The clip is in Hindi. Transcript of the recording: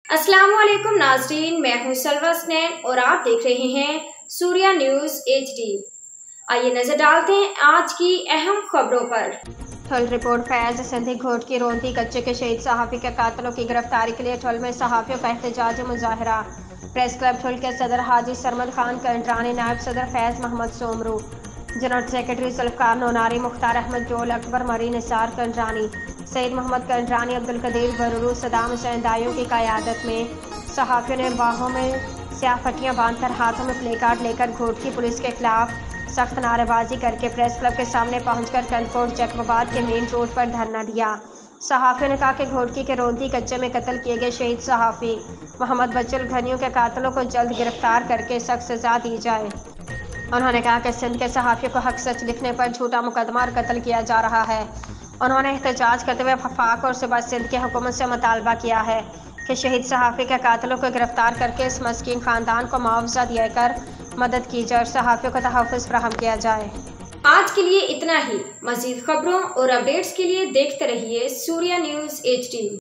अस्सलाम वालेकुम नाज़रीन, मैं हूं सलवा स्नैन और आप देख रहे हैं सूर्या न्यूज़ HD। आइए नजर डालते हैं आज की अहम खबरों पर। ठुल रिपोर्ट फैज सिंधी घोट की रोंदी कच्चे के शहीद सहाफ़ी के कातलों की गिरफ्तारी के लिए ठुल में सहाफ़ियों का एहतजाजी मुजाहरा। प्रेस क्लब ठुल के सदर हाजी सरमद खान कंटरानी, नायब सदर फैज़ मोहम्मद सोमरू, जनरल सेक्रेटरी जुल्फ़कार नोनारी, मुख्तार अहमद जोल, अकबर मरी, निसार कंटरानी, सईद मोहम्मद कंटरानी, अब्दुल कदीर बरूरू, सदाम हुसैन दाइयों की क़यादत में सहाफ़ियों ने बाहों में स्याह पट्टियाँ बांधकर हाथों में प्ले कार्ड लेकर घोट की पुलिस के खिलाफ सख्त नारेबाजी करके प्रेस क्लब के सामने पहुंचकर कंदकोट जैकबाबाद के मेन रोड पर धरना दिया। सहाफ़ियों ने कहा कि घोटकी के रोंदी कच्चे में कत्ल किए गए शहीद सहाफ़ी मोहम्मद बच्चुल घनियों के कातलों को जल्द गिरफ्तार करके सख्त सजा दी जाए। उन्होंने कहा कि सिंध के सहाफ़ियों को हक सच लिखने पर झूठा मुकदमा और कत्ल किया जा रहा है। उन्होंने एहतजाज करते हुए वफाक और सूबा सिंध की हुकूमत से मुतालबा किया है कि शहीद सहाफ़ी के कातलों को गिरफ्तार करके इस मस्कीन ख़ानदान को मुआवजा देकर मदद की जाए और सहाफ़ियों को तहफ़्फ़ुज़ फराहम किया जाए। आज के लिए इतना ही। मज़ीद खबरों और अपडेट्स के लिए देखते रहिए सूर्या न्यूज़ HD।